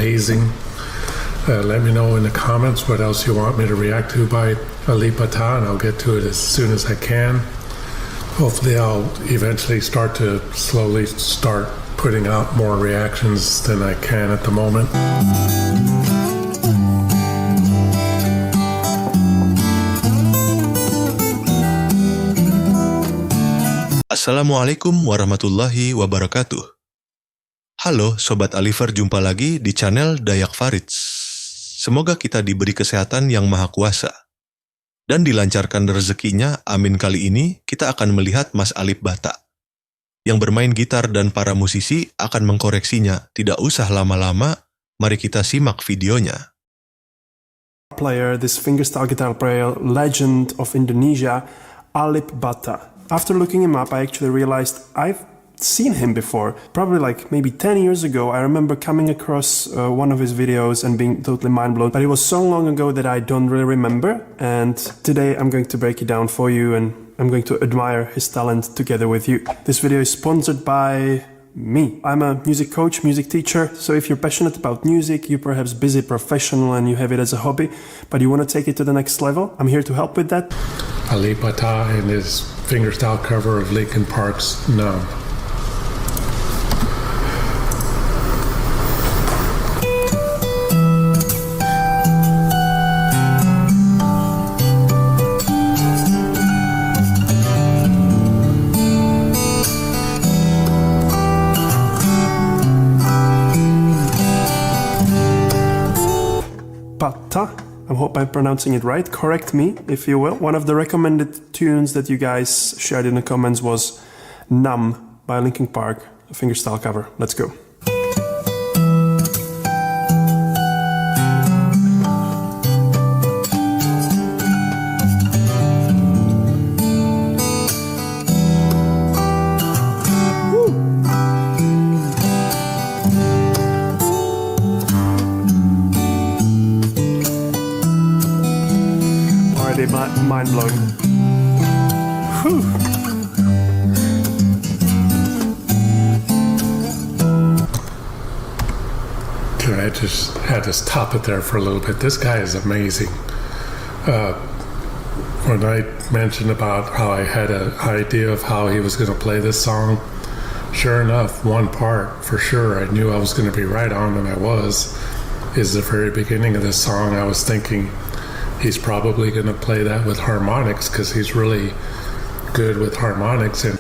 amazing. Let me know in the comments what else you want me to react to by Alip, and I'll get to it as soon as I can. Hopefully I'll eventually slowly start putting out more reactions than I can at the moment. Assalamualaikum warahmatullahi wabarakatuh. Halo Sobat Aliver, jumpa lagi di channel Dayak Farits. Semoga kita diberi kesehatan yang maha kuasa dan dilancarkan rezekinya, amin. Kali ini kita akan melihat Mas Alip Batak yang bermain gitar dan para musisi akan mengkoreksinya. Tidak usah lama-lama, mari kita simak videonya. This fingerstyle guitar player, legend of Indonesia, Alip Batak. After looking him up, I actually realized I've seen him before. Probably like maybe 10 years ago, I remember coming across one of his videos and being totally mind blown. But it was so long ago that I don't really remember. And today I'm going to break it down for you and I'm going to admire his talent together with you. This video is sponsored by me. I'm a music coach, music teacher. So if you're passionate about music, you're perhaps busy professional and you have it as a hobby, but you want to take it to the next level, I'm here to help with that. Alip Batak and his fingerstyle cover of Linkin Park's Numb. Batak, I hope I'm pronouncing it right, correct me if you will. One of the recommended tunes that you guys shared in the comments was Numb by Linkin Park, a fingerstyle cover. Let's go. Mind blowing. Whew. I just had to stop it there for a little bit. This guy is amazing. When I mentioned about how I had an idea of how he was going to play this song, sure enough, one part for sure I knew I was going to be right on, and I was, is the very beginning of this song. I was thinking, he's probably going to play that with harmonics because he's really good with harmonics. And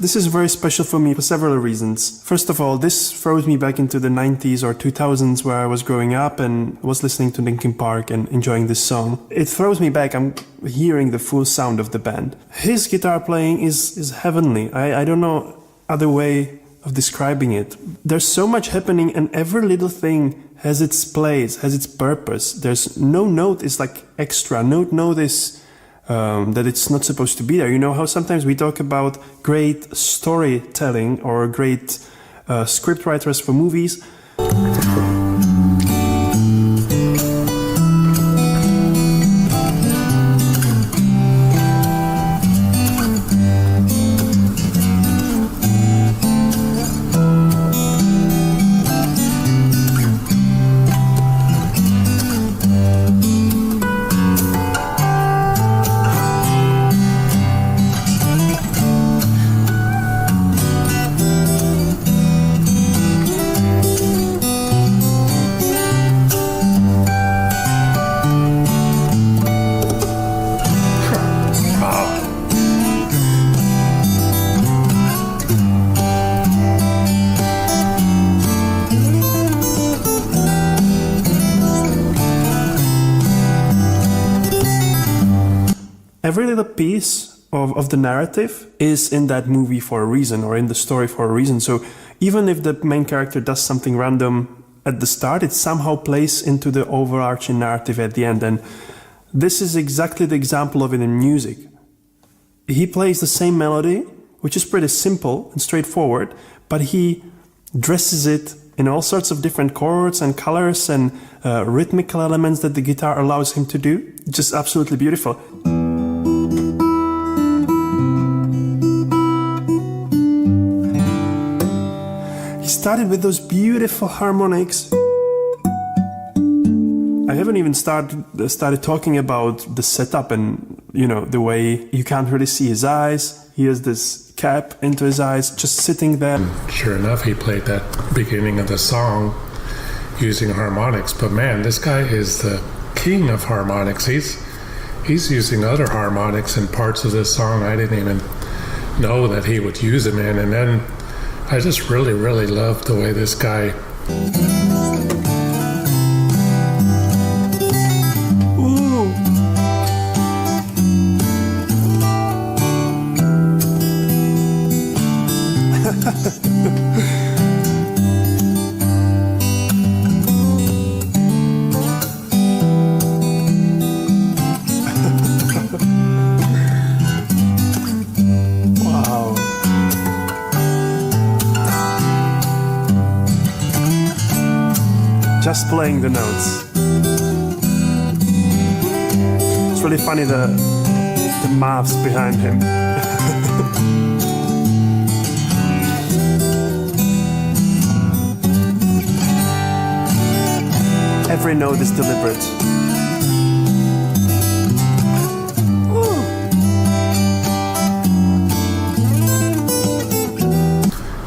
this is very special for me for several reasons. First of all, this throws me back into the 90s or 2000s where I was growing up and was listening to Linkin Park and enjoying this song. It throws me back. I'm hearing the full sound of the band. His guitar playing is heavenly. I don't know other way of describing it. There's so much happening and every little thing has its place, has its purpose. There's no note is like extra. No note is that it's not supposed to be there. You know how sometimes we talk about great storytelling or great script writers for movies. Every little piece of the narrative is in that movie for a reason, or in the story for a reason. So even if the main character does something random at the start, it somehow plays into the overarching narrative at the end. And this is exactly the example of it in music. He plays the same melody, which is pretty simple and straightforward, but he dresses it in all sorts of different chords and colors and rhythmical elements that the guitar allows him to do. Just absolutely beautiful. started with those beautiful harmonics. I haven't even started talking about the setup and, you know, the way you can't really see his eyes. He has this cap into his eyes, just sitting there. Sure enough, he played that beginning of the song using harmonics. But man, this guy is the king of harmonics. He's using other harmonics in parts of this song I didn't even know that he would use them in. And then I just really, really love the way this guy... Wow. Just playing the notes. It's really funny the maths behind him. Every note is deliberate.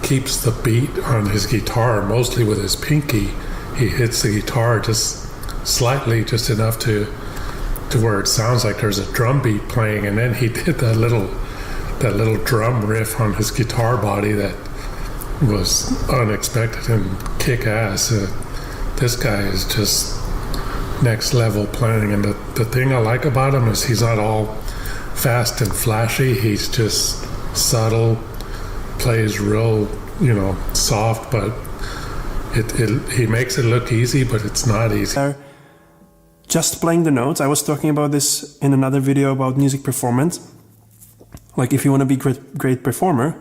keeps the beat on his guitar, mostly with his pinky. He hits the guitar just slightly, just enough to where it sounds like there's a drum beat playing, and then he did that little drum riff on his guitar body that was unexpected and kick-ass. This guy is just next level playing, and the thing I like about him is he's not all fast and flashy. He's just subtle, plays real, soft, but he makes it look easy, but it's not easy. Just playing the notes. I was talking about this in another video about music performance. Like, if you want to be great performer,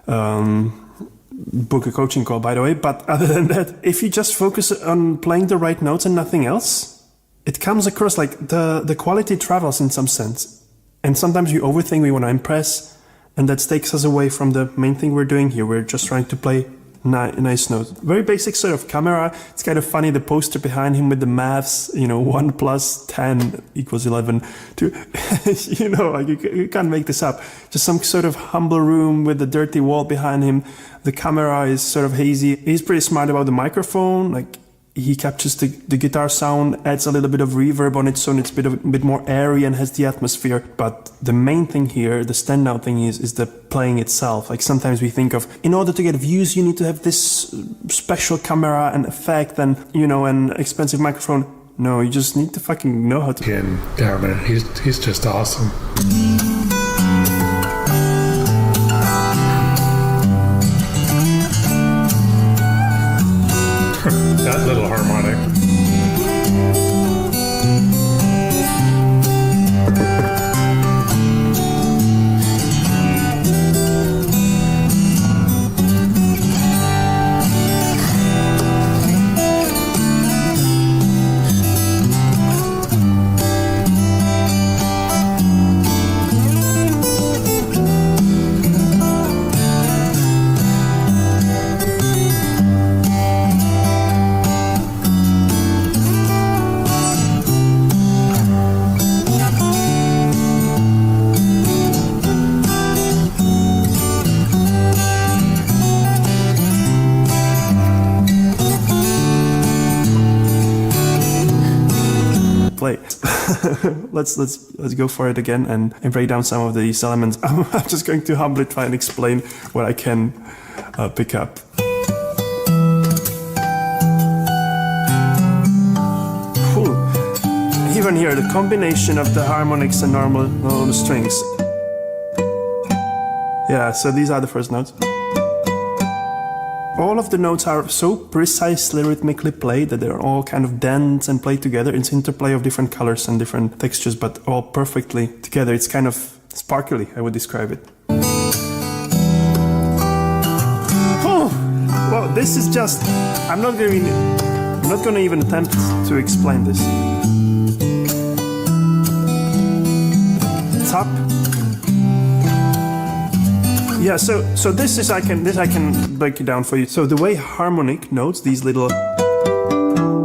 book a coaching call, by the way. But other than that, if you just focus on playing the right notes and nothing else, it comes across like the quality travels in some sense. And sometimes you overthink, we want to impress, and that takes us away from the main thing we're doing here. We're just trying to play nice notes. Very basic sort of camera. It's kind of funny, the poster behind him with the maths, 1 + 10 = 11. You can't make this up. Just some sort of humble room with a dirty wall behind him. The camera is sort of hazy. He's pretty smart about the microphone. Like, he captures the guitar sound, adds a little bit of reverb on it, so it's a bit more airy and has the atmosphere. But the main thing here, the standout thing is the playing itself. Like, sometimes we think of, in order to get views, you need to have this special camera and effect and, an expensive microphone. No, you just need to fucking know how to. And yeah, man, he's just awesome. That little harmonic. Play. let's go for it again and break down some of these elements. I'm just going to humbly try and explain what I can pick up. Cool. Even here, the combination of the harmonics and normal strings. Yeah, so these are the first notes. All of the notes are so precisely rhythmically played that they're all kind of dense and played together. It's interplay of different colors and different textures, but all perfectly together. It's kind of sparkly, I would describe it. Oh, well, this is just... I'm not going to even attempt to explain this. Top, Yeah, so this I can break it down for you. So the way harmonic notes, these little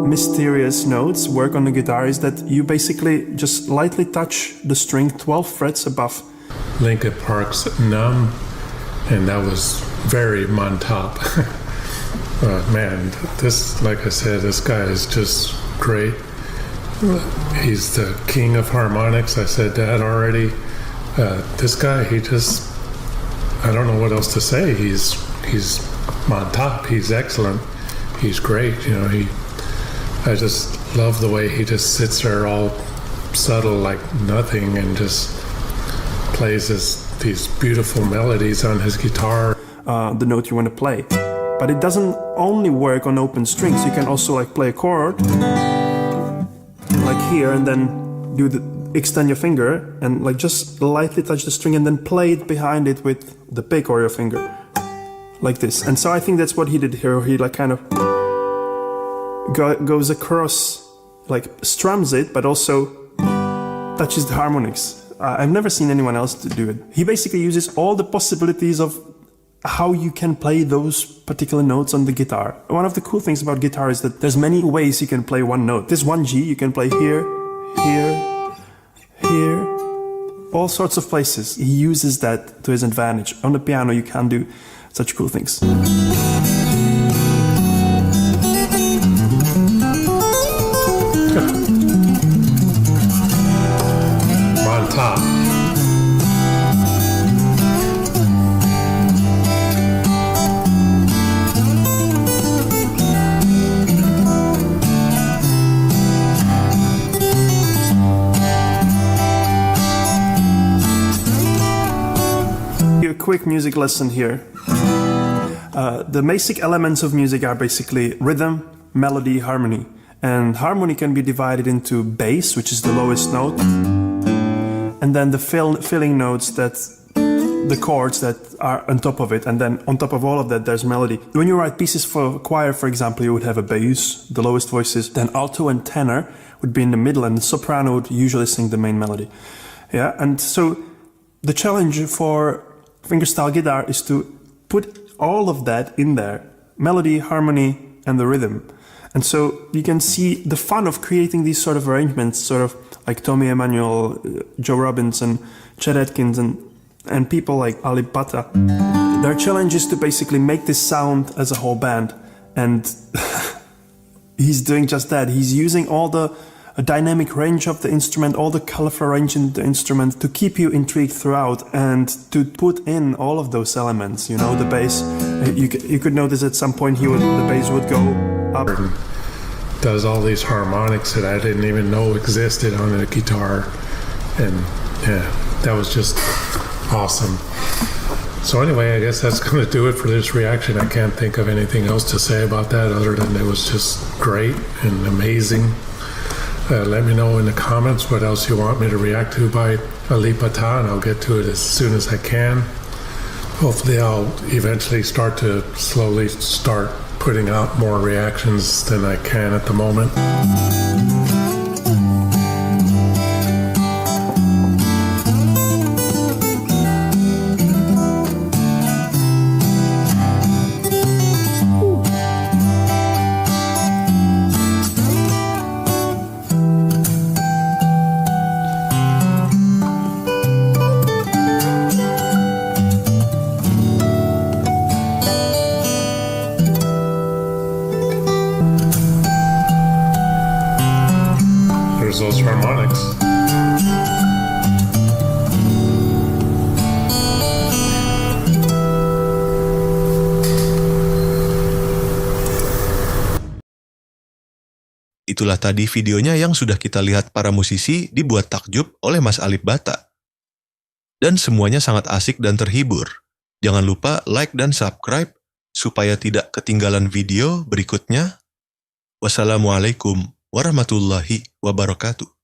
mysterious notes work on the guitar is that you basically just lightly touch the string 12 frets above. Linkin Park's Numb, and that was very on top. Man, this, like I said, this guy is just great. He's the king of harmonics. I said that already. This guy, he just, I don't know what else to say. He's on top. He's excellent. He's great. I just love the way he just sits there all subtle like nothing and just plays these beautiful melodies on his guitar. The note you want to play. But it doesn't only work on open strings. You can also like play a chord like here and then extend your finger and like just lightly touch the string and then play it behind it with the pick or your finger like this. And so I think that's what he did here. He like kind of goes across, like strums it, but also touches the harmonics. I've never seen anyone else to do it. He basically uses all the possibilities of how you can play those particular notes on the guitar. One of the cool things about guitar is that there's many ways you can play one note. There's one G, you can play here, here, here, all sorts of places. He uses that to his advantage. On the piano you can do such cool things. On top. A quick music lesson here. The basic elements of music are basically rhythm, melody, harmony. And harmony can be divided into bass, which is the lowest note, and then the filling notes, that the chords that are on top of it, and then on top of all of that there's melody. When you write pieces for choir, for example, you would have a bass, the lowest voices, then alto and tenor would be in the middle, and the soprano would usually sing the main melody. Yeah, and so the challenge for fingerstyle guitar is to put all of that in there: melody, harmony, and the rhythm. And so you can see the fun of creating these sort of arrangements, sort of like Tommy Emmanuel, Joe Robbins, and Chet Atkins, and people like Alip. Their challenge is to basically make this sound as a whole band. And he's doing just that. He's using all the dynamic range of the instrument, all the colorful range in the instrument to keep you intrigued throughout and to put in all of those elements. You know, the bass, you could notice at some point the bass would go up. Does all these harmonics that I didn't even know existed on a guitar. And yeah, that was just awesome. So anyway, I guess that's going to do it for this reaction. I can't think of anything else to say about that other than it was just great and amazing. Let me know in the comments what else you want me to react to by Alip, and I'll get to it as soon as I can. Hopefully I'll eventually slowly start putting out more reactions than I can at the moment. There's those harmonics. Itulah tadi videonya yang sudah kita lihat para musisi dibuat takjub oleh Mas Alip Bata. Dan semuanya sangat asik dan terhibur. Jangan lupa like dan subscribe supaya tidak ketinggalan video berikutnya. Wassalamualaikum warahmatullahi wabarakatuh.